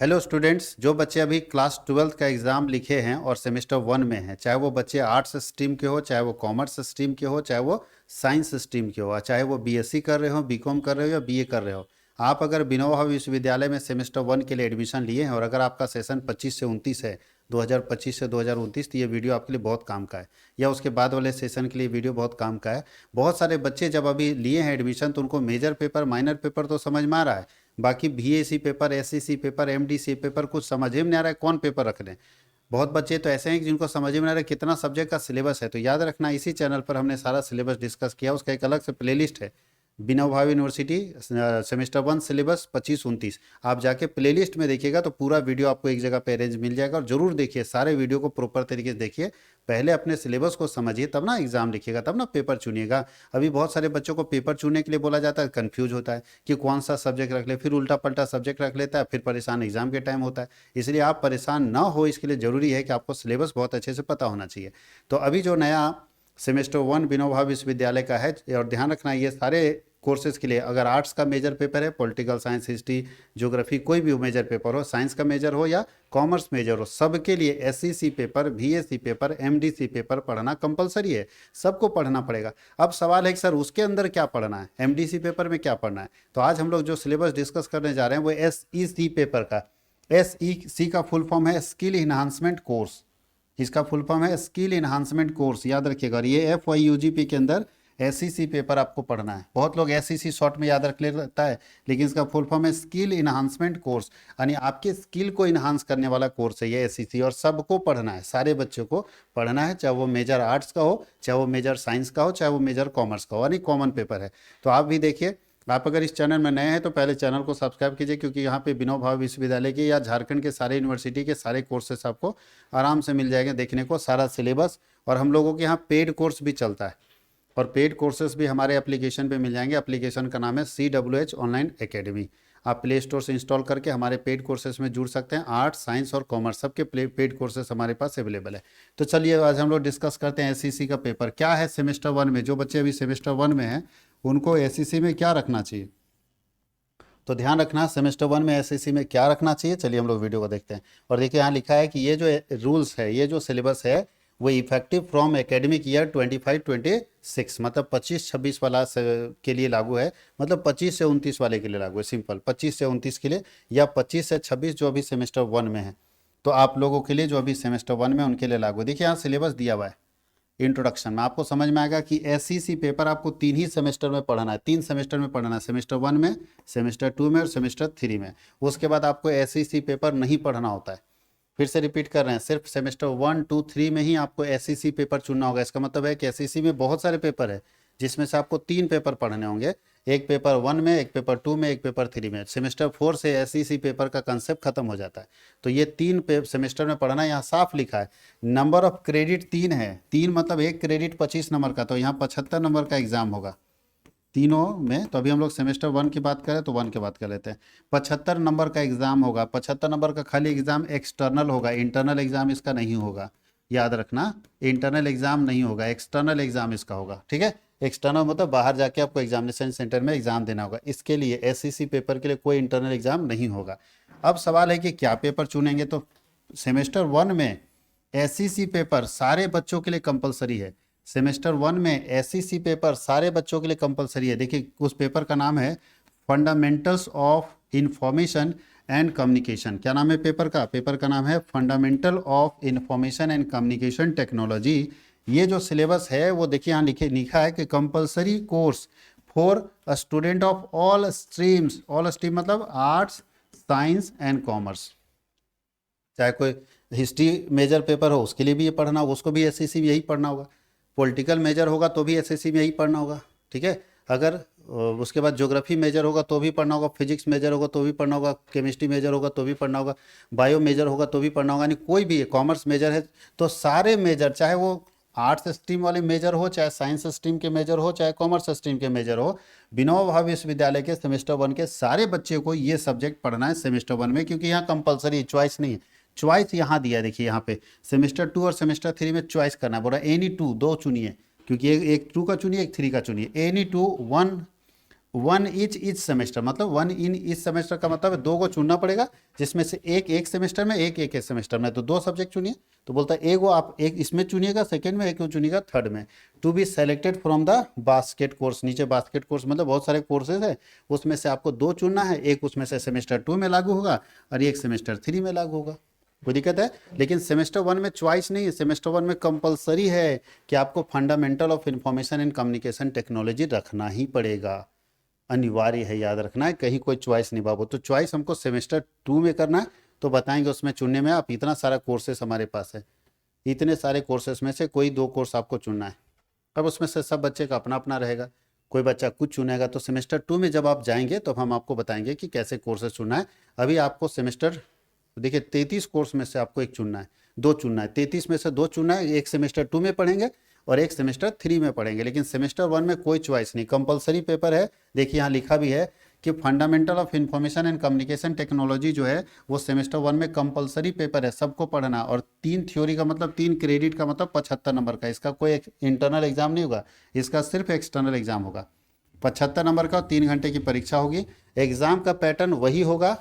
Hello students, जो बच्चे अभी क्लास 12th का एग्ज़ाम लिखे हैं और सेमेस्टर 1 में हैं, चाहे वो बच्चे आर्ट्स स्ट्रीम के हो, चाहे वो कॉमर्स स्ट्रीम के हो, चाहे वो साइंस स्ट्रीम के हो, चाहे वो बीएससी कर रहे हो, बीकॉम कर रहे हो या बीए कर रहे हो। आप अगर विनोबा विश्वविद्यालय में सेमेस्टर 1 के लिए एडमिशन लिए हैं और अगर आपका सेशन 25 से 29 है, 2025 से 2029, तो ये वीडियो आपके लिए बहुत काम का है। या उसके बाद वाले सेशन के लिए वीडियो बहुत काम का है। बहुत सारे बच्चे जब अभी लिए हैं एडमिशन तो उनको मेजर पेपर माइनर पेपर तो समझ में आ रहा है, बाकी BAC paper, SEC paper, MDC paper कुछ समझ ही में नहीं आ रहा है कौन पेपर रख लें। बहुत बच्चे तो ऐसे हैं कि जिनको समझ में नहीं आ रहा है कितना सब्जेक्ट का सिलेबस है। तो याद रखना, इसी चैनल पर हमने सारा सिलेबस डिस्कस किया, उसका एक अलग से प्लेलिस्ट है, विनोबा यूनिवर्सिटी सेमेस्टर 1 सिलेबस 25-29। आप जाके प्लेलिस्ट में देखिएगा तो पूरा वीडियो आपको एक जगह पे अरेंज मिल जाएगा। और जरूर देखिए, सारे वीडियो को प्रॉपर तरीके से देखिए। पहले अपने सिलेबस को समझिए, तब ना एग्जाम लिखिएगा, तब ना पेपर चुनिएगा। अभी बहुत सारे बच्चों को पेपर चुनने के लिए बोला जाता है, कंफ्यूज होता है कि कौन सा सब्जेक्ट रख ले, फिर उल्टा पलटा सब्जेक्ट रख लेता है, फिर परेशान एग्जाम के टाइम होता है। इसलिए आप परेशान ना हो, इसके लिए जरूरी है कि आपको सिलेबस बहुत अच्छे से पता होना चाहिए। तो अभी जो नया सेमेस्टर 1 विनोबा विश्वविद्यालय का है, और ध्यान रखना ये सारे कोर्सेज के लिए, अगर आर्ट्स का मेजर पेपर है, पॉलिटिकल साइंस, हिस्ट्री, ज्योग्राफी, कोई भी मेजर पेपर हो, साइंस का मेजर हो या कॉमर्स मेजर हो, सबके लिए SEC paper, BSc paper, MDC paper पढ़ना कंपलसरी है। सबको पढ़ना पड़ेगा। अब सवाल है कि सर उसके अंदर क्या पढ़ना है, एमडीसी पेपर में क्या पढ़ना है। तो आज हम लोग जो सिलेबस डिस्कस करने जा रहे हैं वो एसईसी पेपर का। एसईसी का फुल फॉर्म है स्किल इन्हांसमेंट कोर्स। इसका फुल फॉर्म है स्किल इन्हांसमेंट कोर्स, याद रखिएगा। और ये FYUGP के अंदर एसईसी पेपर आपको पढ़ना है। बहुत लोग एसईसी शॉर्ट में याद रख लेता है, लेकिन इसका फुल फॉर्म है स्किल इन्हांसमेंट कोर्स, यानी आपके स्किल को इन्हांस करने वाला कोर्स है ये एसईसी। और सबको पढ़ना है, सारे बच्चों को पढ़ना है, चाहे वो मेजर आर्ट्स का हो, चाहे वो मेजर साइंस का हो, चाहे वो मेजर कॉमर्स का हो, यानी कॉमन पेपर है। तो आप भी देखिए, आप अगर इस चैनल में नए हैं तो पहले चैनल को सब्सक्राइब कीजिए, क्योंकि यहाँ पे विनोबा विश्वविद्यालय के या झारखंड के सारे यूनिवर्सिटी के सारे कोर्सेस आपको आराम से मिल जाएंगे देखने को, सारा सिलेबस। और हम लोगों के यहाँ पेड कोर्स भी चलता है, और पेड कोर्सेज भी हमारे एप्लीकेशन पे मिल जाएंगे। एप्लीकेशन का नाम है CWH ऑनलाइन एकेडमी। आप प्ले स्टोर से इंस्टॉल करके हमारे पेड कोर्सेज में जुड़ सकते हैं। आर्ट्स, साइंस और कॉमर्स सबके पेड कोर्सेज हमारे पास अवेलेबल है। तो चलिए आज हम लोग डिस्कस करते हैं एसईसी का पेपर क्या है सेमेस्टर 1 में। जो बच्चे अभी सेमेस्टर 1 में हैं उनको एसईसी में क्या रखना चाहिए, तो ध्यान रखना सेमेस्टर 1 में एसईसी में क्या रखना चाहिए। चलिए हम लोग वीडियो को देखते हैं। और देखिए यहाँ लिखा है कि ये जो रूल्स है, ये जो सिलेबस है वो इफेक्टिव फ्रॉम एकेडमिक ईयर 25-26, मतलब 25-26 वाला के लिए लागू है, मतलब 25 से 29 वाले के लिए लागू है। सिंपल 25 से 29 के लिए, या 25 से 26 जो अभी सेमेस्टर 1 में है। तो आप लोगों के लिए जो अभी सेमेस्टर 1 में उनके लिए लागू है। देखिए यहाँ सिलेबस दिया हुआ है। इंट्रोडक्शन में आपको समझ में आएगा कि एसईसी पेपर आपको 3 ही सेमेस्टर में पढ़ना है, 3 सेमेस्टर में पढ़ना है, सेमेस्टर 1 में, सेमेस्टर 2 में और सेमेस्टर 3 में। उसके बाद आपको एसईसी पेपर नहीं पढ़ना होता है। फिर से रिपीट कर रहे हैं, सिर्फ सेमेस्टर 1, 2, 3 में ही आपको एसईसी पेपर चुनना होगा। इसका मतलब है कि एसईसी में बहुत सारे पेपर है, जिसमें से आपको 3 पेपर पढ़ने होंगे। एक पेपर 1 में, एक पेपर 2 में, एक पेपर 3 में। सेमेस्टर 4 से एसईसी पेपर का कंसेप्ट खत्म हो जाता है। तो ये 3 सेमेस्टर में पढ़ना है। यहाँ साफ लिखा है नंबर ऑफ क्रेडिट 3 है। 3 मतलब एक क्रेडिट 25 नंबर का, तो यहाँ 75 नंबर का एग्जाम होगा तीनों में। तो अभी हम लोग सेमेस्टर 1 की बात करें तो 1 की बात कर लेते हैं। 75 नंबर का एग्जाम होगा। 75 नंबर का खाली एग्जाम एक्सटर्नल होगा, इंटरनल एग्जाम इसका नहीं होगा। याद रखना, इंटरनल एग्जाम नहीं होगा, एक्सटर्नल एग्जाम इसका होगा। ठीक है, एक्सटर्नल मतलब बाहर जाके आपको एग्जामिनेशन सेंटर में एग्जाम देना होगा। इसके लिए एसईसी पेपर के लिए कोई इंटरनल एग्जाम नहीं होगा। अब सवाल है कि क्या पेपर चुनेंगे। तो सेमेस्टर 1 में एसईसी पेपर सारे बच्चों के लिए कंपलसरी है। सेमेस्टर 1 में एसईसी पेपर सारे बच्चों के लिए कंपलसरी है। देखिए उस पेपर का नाम है fundamentals of information and communication. क्या नाम है पेपर का? पेपर का नाम है fundamental of information and communication technology. ये जो सिलेबस है वो देखिए यहाँ लिखा है कि compulsory course for a student of all streams. All stream मतलब आर्ट्स, साइंस एंड कॉमर्स। चाहे कोई हिस्ट्री मेजर पेपर हो उसके लिए भी ये पढ़ना होगा, उसको भी एसएससी में यही पढ़ना होगा। पॉलिटिकल मेजर होगा तो भी एसएससी में यही पढ़ना होगा। ठीक है, अगर उसके बाद ज्योग्राफी मेजर होगा तो भी पढ़ना होगा, फिजिक्स मेजर होगा तो भी पढ़ना होगा, केमिस्ट्री मेजर होगा तो भी पढ़ना होगा, बायो मेजर होगा तो भी पढ़ना होगा। यानी कोई भी कॉमर्स मेजर है तो सारे मेजर, चाहे वो आर्ट्स स्ट्रीम वाले मेजर हो, चाहे साइंस स्ट्रीम के मेजर हो, चाहे कॉमर्स स्ट्रीम के मेजर हो, विनोबा विश्वविद्यालय के सेमेस्टर 1 के सारे बच्चे को ये सब्जेक्ट पढ़ना है सेमेस्टर 1 में, क्योंकि यहाँ कंपलसरी चॉइस नहीं है। चॉइस यहाँ दिया, देखिए यहाँ पे सेमेस्टर 2 और सेमेस्टर 3 में चॉइस करना बोला। एनी 2, 2 चुनिए, क्योंकि एक 2 का चुनिए, एक 3 का चुनिए। एनी 2, 1 वन ईच सेमेस्टर, मतलब वन इन ईच सेमेस्टर का मतलब है 2 को चुनना पड़ेगा, जिसमें से एक सेमेस्टर में, एक सेमेस्टर में, तो 2 सब्जेक्ट चुनिए। तो बोलता है एक वो आप एक इसमें चुनिएगा सेकंड में, एक वो चुनिएगा थर्ड में। To be selected from the basket course, नीचे बास्केट कोर्स मतलब बहुत सारे कोर्सेज है, उसमें से आपको 2 चुनना है, एक उसमें से सेमेस्टर 2 में लागू होगा और एक सेमेस्टर 3 में लागू होगा। कोई दिक्कत है? लेकिन सेमेस्टर 1 में चॉइस नहीं है, सेमेस्टर 1 में कंपलसरी है कि आपको fundamental of information and communication technology रखना ही पड़ेगा, अनिवार्य है, याद रखना है, कहीं कोई चॉइस नहीं बाबू। तो चॉइस हमको सेमेस्टर 2 में करना है, तो बताएंगे उसमें चुनने में। आप इतना सारा कोर्सेस हमारे पास है, इतने सारे कोर्सेस में से कोई 2 कोर्स आपको चुनना है। अब उसमें से सब बच्चे का अपना अपना रहेगा, कोई बच्चा कुछ चुनेगा। तो सेमेस्टर 2 में जब आप जाएंगे तो हम आपको बताएंगे कि कैसे कोर्सेज चुनना है। अभी आपको सेमेस्टर देखिए 33 कोर्स में से आपको एक चुनना है, 2 चुनना है, 33 में से 2 चुनना है, एक सेमेस्टर 2 में पढ़ेंगे और एक सेमेस्टर 3 में पढ़ेंगे। लेकिन सेमेस्टर 1 में कोई चॉइस नहीं, कंपलसरी पेपर है। देखिए यहाँ लिखा भी है कि fundamental of information and communication technology जो है वो सेमेस्टर 1 में कंपलसरी पेपर है, सबको पढ़ना। और 3 थ्योरी का मतलब 3 क्रेडिट का मतलब 75 नंबर का। इसका कोई इंटरनल एग्जाम नहीं होगा, इसका सिर्फ एक्सटर्नल एग्जाम होगा। 75 नंबर का 3 घंटे की परीक्षा होगी। एग्जाम का पैटर्न वही होगा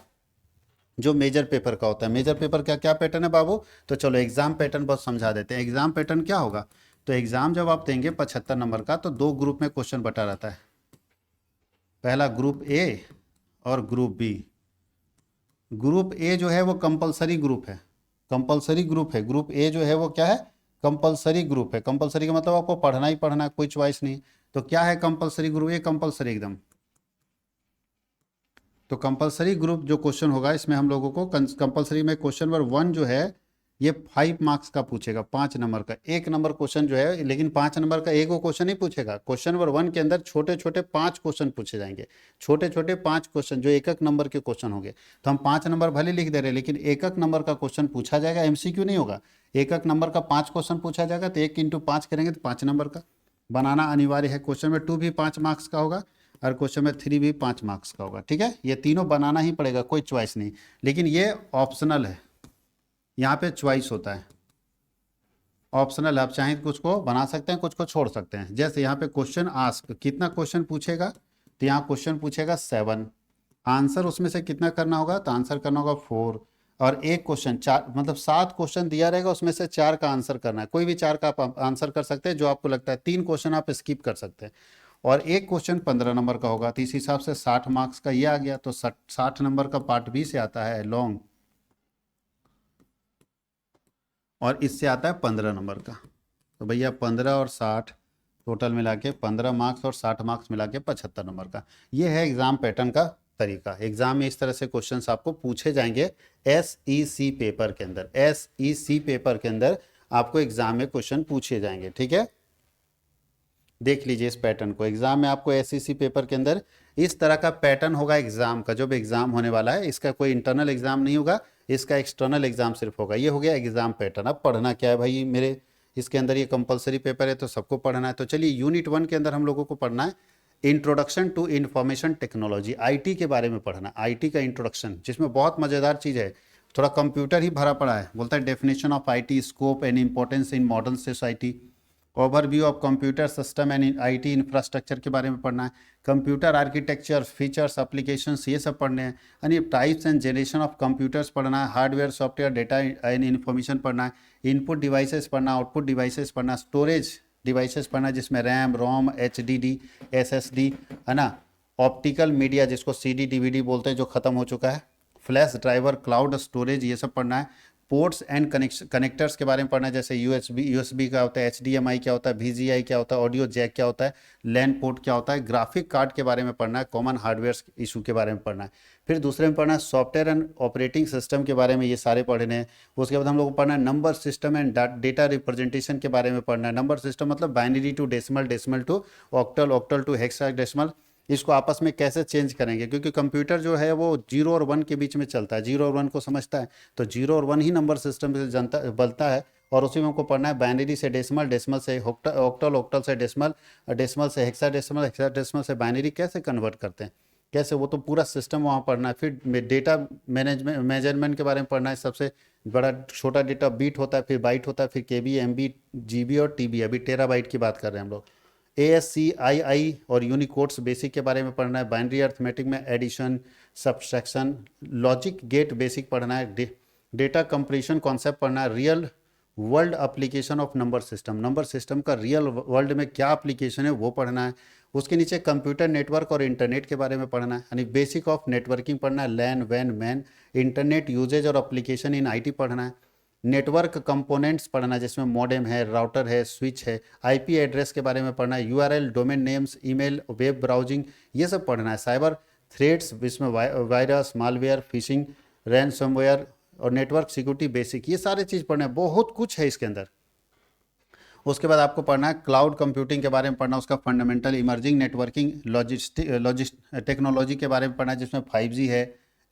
जो मेजर पेपर का होता है। मेजर पेपर का क्या पैटर्न है बाबू? तो चलो एग्जाम पैटर्न बहुत समझा देते हैं। एग्जाम पैटर्न क्या होगा? तो एग्जाम जब आप देंगे 75 नंबर का, तो 2 ग्रुप में क्वेश्चन बटा रहता है। पहला ग्रुप ए और ग्रुप बी। ग्रुप ए जो है वो कंपलसरी ग्रुप है, कंपलसरी ग्रुप है। ग्रुप ए जो है वो क्या है? कंपलसरी ग्रुप है। कंपलसरी का मतलब आपको पढ़ना ही पढ़ना है, कोई चॉइस नहीं। तो क्या है कंपलसरी ग्रुप? ये कंपलसरी एकदम। तो कंपलसरी ग्रुप जो क्वेश्चन होगा इसमें हम लोगों को कंपलसरी में क्वेश्चन नंबर 1 जो है ये 5 मार्क्स का पूछेगा, 5 नंबर का। 1 नंबर क्वेश्चन जो है, लेकिन 5 नंबर का एक वो क्वेश्चन नहीं पूछेगा। क्वेश्चन नंबर 1 के अंदर छोटे छोटे 5 क्वेश्चन पूछे जाएंगे, छोटे छोटे 5 क्वेश्चन जो एक एक नंबर के क्वेश्चन होंगे। तो हम 5 नंबर भले लिख दे रहे हैं, लेकिन एक एक नंबर का क्वेश्चन पूछा जाएगा, एमसीक्यू नहीं होगा। एक एक नंबर का 5 क्वेश्चन पूछा जाएगा, तो 1 इंटू 5 करेंगे तो 5 नंबर का बनाना अनिवार्य है। क्वेश्चन में 2 भी 5 मार्क्स का होगा और क्वेश्चन में 3 भी 5 मार्क्स का होगा। ठीक है, ये तीनों बनाना ही पड़ेगा, कोई चॉइस नहीं। लेकिन ये ऑप्शनल है, यहाँ पे चॉइस होता है, ऑप्शनल। आप चाहें कुछ को बना सकते हैं, कुछ को छोड़ सकते हैं। जैसे यहाँ पे क्वेश्चन आस्क, कितना क्वेश्चन पूछेगा? तो यहाँ क्वेश्चन पूछेगा 7, आंसर उसमें से कितना करना होगा? तो आंसर करना होगा 4। और एक क्वेश्चन 4, मतलब 7 क्वेश्चन दिया रहेगा, उसमें से 4 का आंसर करना है। कोई भी 4 का आप आंसर कर सकते हैं जो आपको लगता है। 3 क्वेश्चन आप स्किप कर सकते हैं। और एक क्वेश्चन 15 नंबर का होगा, तो इस हिसाब से 60 मार्क्स का ये आ गया। तो 60 नंबर का पार्ट बी से आता है लॉन्ग, और इससे आता है 15 नंबर का। तो भैया 15 और 60 टोटल मिला के 15 मार्क्स और 60 मार्क्स मिला के 75 नंबर का। ये है एग्जाम पैटर्न का तरीका। एग्जाम में इस तरह से क्वेश्चंस आपको पूछे जाएंगे। एसईसी पेपर के अंदर, एसईसी पेपर के अंदर आपको एग्जाम में क्वेश्चन पूछे जाएंगे। ठीक है, देख लीजिए इस पैटर्न को। एग्जाम में आपको एसईसी पेपर के अंदर इस तरह का पैटर्न होगा एग्जाम का, जो भी एग्जाम होने वाला है। इसका कोई इंटरनल एग्जाम नहीं होगा, इसका एक्सटर्नल एग्जाम सिर्फ होगा। ये हो गया एग्जाम पैटर्न। अब पढ़ना क्या है भाई मेरे? इसके अंदर ये कंपलसरी पेपर है तो सबको पढ़ना है। तो चलिए यूनिट 1 के अंदर हम लोगों को पढ़ना है introduction to information technology, IT के बारे में पढ़ना। आईटी का इंट्रोडक्शन, जिसमें बहुत मजेदार चीज़ है, थोड़ा कंप्यूटर ही भरा पड़ा है। बोलता है definition of IT, scope and importance in modern society, overview of computer system and IT infrastructure के बारे में पढ़ना है। कंप्यूटर आर्किटेक्चर, फीचर्स, एप्लीकेशंस, ये सब पढ़ने हैं। यानी types and generation of computers पढ़ना है। Hardware, software, data and information पढ़ना है। इनपुट डिवाइसेस पढ़ना, आउटपुट डिवाइसेस पढ़ना, स्टोरेज डिवाइसेस पढ़ना जिसमें रैम, रोम, एचडीडी, एसएसडी, है ना। ऑप्टिकल मीडिया जिसको सीडी डीवीडी बोलते हैं जो ख़त्म हो चुका है, फ्लैश ड्राइवर, क्लाउड स्टोरेज, ये सब पढ़ना है। पोर्ट्स एंड कनेक्टर्स के बारे में पढ़ना है, जैसे यूएसबी क्या होता है, एचडीएमआई क्या होता है, वीजीआई क्या होता है, ऑडियो जैक क्या होता है, लैन पोर्ट क्या होता है। ग्राफिक कार्ड के बारे में पढ़ना है। कॉमन हार्डवेयर इशू के बारे में पढ़ना है। फिर दूसरे में पढ़ना है सॉफ्टवेयर एंड ऑपरेटिंग सिस्टम के बारे में, ये सारे पढ़ने हैं। उसके बाद हम लोग को पढ़ना है number system and data representation के बारे में पढ़ना है। नंबर सिस्टम मतलब binary to decimal, decimal to octal, octal to hexadecimal, इसको आपस में कैसे चेंज करेंगे, क्योंकि कंप्यूटर जो है वो 0 और 1 के बीच में चलता है, 0 और 1 को समझता है। तो 0 और 1 ही नंबर सिस्टम से जनता बनता है। और उसी में हमको पढ़ना है बाइनरी से डेसिमल, डेसिमल से ऑक्टल, ऑक्टल से डेसिमल, डेसिमल से हेक्साडेसिमल, हेक्साडेसिमल से बाइनरी कैसे कन्वर्ट करते हैं, कैसे, वो तो पूरा सिस्टम वहाँ पढ़ना है। फिर डेटा मैनेजमेंट, मेजरमेंट के बारे में पढ़ना है। सबसे बड़ा छोटा डेटा बीट होता है, फिर बाइट होता है, फिर केबी, एमबी, जीबी और टीबी। अभी टेराबाइट की बात कर रहे हैं हम लोग। ASCII और यूनिकोड्स बेसिक के बारे में पढ़ना है, बाइनरी अर्थमेटिक में addition, subtraction, logic gate basic पढ़ना है, डेटा कंप्रीशन कॉन्सेप्ट पढ़ना है, real world application of number system, number system का रियल वर्ल्ड में क्या एप्लीकेशन है वो पढ़ना है। उसके नीचे कंप्यूटर नेटवर्क और इंटरनेट के बारे में पढ़ना है, यानी बेसिक ऑफ नेटवर्किंग पढ़ना है, लैन वैन मैन, इंटरनेट यूजेज और एप्लीकेशन इन IT पढ़ना है, नेटवर्क कंपोनेंट्स पढ़ना है जिसमें मॉडेम है, राउटर है, स्विच है, IP एड्रेस के बारे में पढ़ना है, URL, domain names, email, web browsing, ये सब पढ़ना है, साइबर थ्रेट्स जिसमें वायरस, मालवेयर, फिशिंग, रैनसमवेयर और नेटवर्क सिक्योरिटी बेसिक, ये सारे चीज़ पढ़ना है, बहुत कुछ है इसके अंदर। उसके बाद आपको पढ़ना है क्लाउड कंप्यूटिंग के बारे में पढ़ना, उसका फंडामेंटल, इमर्जिंग नेटवर्किंग, टेक्नोलॉजी के बारे में पढ़ना है जिसमें 5G है,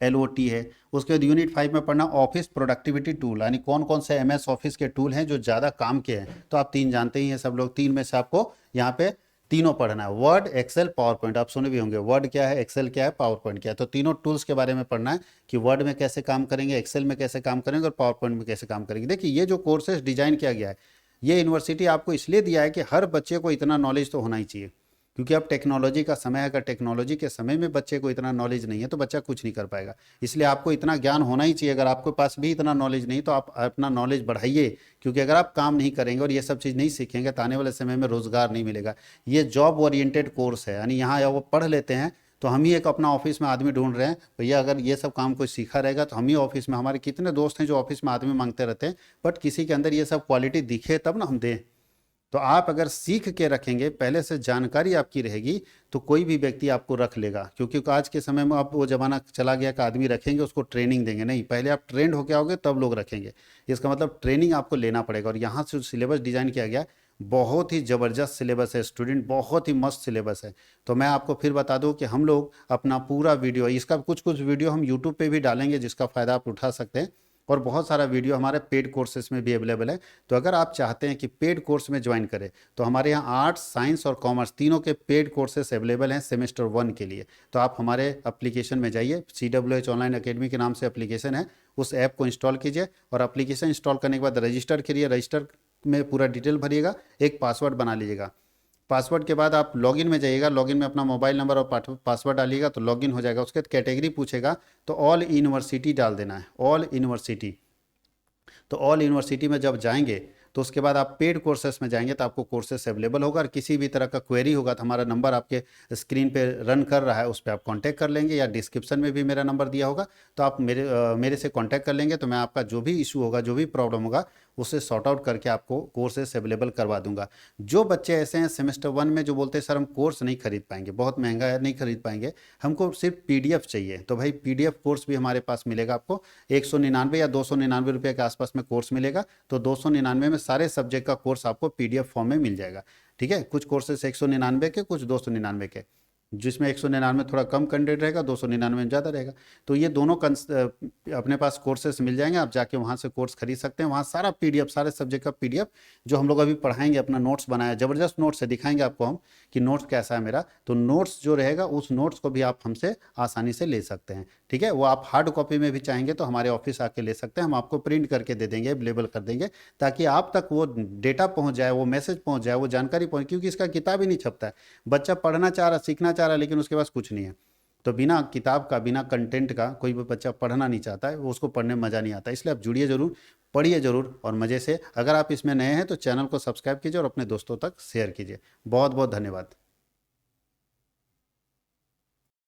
LOT है। उसके बाद यूनिट 5 में पढ़ना ऑफिस प्रोडक्टिविटी टूल, यानी कौन कौन से MS ऑफिस के टूल हैं जो ज़्यादा काम के हैं, तो आप 3 जानते ही हैं सब लोग, 3 में से आपको यहाँ पे तीनों पढ़ना है, वर्ड, एक्सेल, पावर पॉइंट। आप सुने भी होंगे वर्ड क्या है, एक्सेल क्या है, पावर पॉइंट क्या है, तो तीनों टूल्स के बारे में पढ़ना है कि वर्ड में कैसे काम करेंगे, एक्सेल में कैसे काम करेंगे और पावर पॉइंट में कैसे काम करेंगे। देखिए ये जो कोर्सेज डिजाइन किया गया है, ये यूनिवर्सिटी आपको इसलिए दिया है कि हर बच्चे को इतना नॉलेज तो होना ही चाहिए, क्योंकि अब टेक्नोलॉजी का समय है, अगर टेक्नोलॉजी के समय में बच्चे को इतना नॉलेज नहीं है तो बच्चा कुछ नहीं कर पाएगा। इसलिए आपको इतना ज्ञान होना ही चाहिए। अगर आपके पास भी इतना नॉलेज नहीं तो आप अपना नॉलेज बढ़ाइए, क्योंकि अगर आप काम नहीं करेंगे और ये सब चीज़ नहीं सीखेंगे तो आने वाले समय में रोज़गार नहीं मिलेगा। ये जॉब ओरिएंटेड कोर्स है, यानी यहाँ वो पढ़ लेते हैं तो हम ही एक अपना ऑफिस में आदमी ढूंढ रहे हैं, भैया अगर ये सब काम कोई सीखा रहेगा तो हम ही ऑफिस में, हमारे कितने दोस्त हैं जो ऑफिस में आदमी मांगते रहते हैं, बट किसी के अंदर ये सब क्वालिटी दिखे तब ना हम दें। तो आप अगर सीख के रखेंगे, पहले से जानकारी आपकी रहेगी, तो कोई भी व्यक्ति आपको रख लेगा। क्योंकि आज के समय में अब वो जमाना चला गया कि आदमी रखेंगे उसको ट्रेनिंग देंगे, नहीं, पहले आप ट्रेंड होके आओगे तब लोग रखेंगे। इसका मतलब ट्रेनिंग आपको लेना पड़ेगा। और यहाँ से सिलेबस डिजाइन किया गया, बहुत ही ज़बरदस्त सिलेबस है स्टूडेंट, बहुत ही मस्त सिलेबस है। तो मैं आपको फिर बता दूं कि हम लोग अपना पूरा वीडियो, इसका कुछ कुछ वीडियो हम यूट्यूब पे भी डालेंगे जिसका फ़ायदा आप उठा सकते हैं, और बहुत सारा वीडियो हमारे पेड कोर्सेज में भी अवेलेबल है। तो अगर आप चाहते हैं कि पेड कोर्स में ज्वाइन करें तो हमारे यहाँ आर्ट्स, साइंस और कॉमर्स तीनों के पेड कोर्सेज अवेलेबल हैं सेमेस्टर 1 के लिए। तो आप हमारे एप्लीकेशन में जाइए, CWH ऑनलाइन अकेडमी के नाम से एप्लीकेशन है, उस ऐप को इंस्टॉल कीजिए और एप्लीकेशन इंस्टॉल करने के बाद रजिस्टर करिए। रजिस्टर में पूरा डिटेल भरिएगा, एक पासवर्ड बना लीजिएगा। पासवर्ड के बाद आप लॉगिन में जाइएगा, लॉगिन में अपना मोबाइल नंबर और पासवर्ड डालिएगा तो लॉगिन हो जाएगा। उसके बाद कैटेगरी पूछेगा तो ऑल यूनिवर्सिटी डाल देना है, ऑल यूनिवर्सिटी। तो ऑल यूनिवर्सिटी में जब जाएंगे तो उसके बाद आप पेड कोर्सेस में जाएंगे तो आपको कोर्सेस अवेलेबल होगा। और किसी भी तरह का क्वेरी होगा तो हमारा नंबर आपके स्क्रीन पे रन कर रहा है, उस पर आप कांटेक्ट कर लेंगे, या डिस्क्रिप्शन में भी मेरा नंबर दिया होगा, तो आप मेरे से कांटेक्ट कर लेंगे तो मैं आपका जो भी इशू होगा, जो भी प्रॉब्लम होगा, उसे सॉर्ट आउट करके आपको कोर्सेस अवेलेबल करवा दूंगा। जो बच्चे ऐसे हैं सेमेस्टर 1 में जो बोलते हैं सर हम कोर्स नहीं खरीद पाएंगे, बहुत महंगा है, नहीं खरीद पाएंगे, हमको सिर्फ PDF चाहिए, तो भाई PDF कोर्स भी हमारे पास मिलेगा आपको। 199 या 299 रुपये के आसपास में कोर्स मिलेगा। तो 299 में सारे सब्जेक्ट का कोर्स आपको PDF फॉर्म में मिल जाएगा। ठीक है, कुछ कोर्सेस 199 के, कुछ 299 के, जिसमें 199 थोड़ा कम कंटेंट रहेगा, 299 में ज़्यादा रहेगा। तो ये दोनों अपने पास कोर्सेस मिल जाएंगे, आप जाके वहाँ से कोर्स खरीद सकते हैं। वहाँ सारा PDF, सारे सब्जेक्ट का PDF जो हम लोग अभी पढ़ाएंगे, अपना नोट्स बनाया, ज़बरदस्त नोट्स है, दिखाएंगे आपको हम कि नोट्स कैसा है मेरा। तो नोट्स जो रहेगा उस नोट्स को भी आप हमसे आसानी से ले सकते हैं। ठीक है, वो आप हार्ड कॉपी में भी चाहेंगे तो हमारे ऑफिस आके ले सकते हैं, हम आपको प्रिंट करके दे देंगे, अवेलेबल कर देंगे, ताकि आप तक वो डेटा पहुँच जाए, वो मैसेज पहुँच जाए, वो जानकारी पहुँच, क्योंकि इसका किताब ही नहीं छपता है। बच्चा पढ़ना चाह रहा, सीखना चाह रहा है, लेकिन उसके पास कुछ नहीं है। तो बिना किताब का, बिना कंटेंट का कोई भी बच्चा पढ़ना नहीं चाहता है, वो उसको पढ़ने में मज़ा नहीं आता। इसलिए आप जुड़िए ज़रूर, पढ़िए ज़रूर और मज़े से। अगर आप इसमें नए हैं तो चैनल को सब्सक्राइब कीजिए और अपने दोस्तों तक शेयर कीजिए। बहुत बहुत धन्यवाद।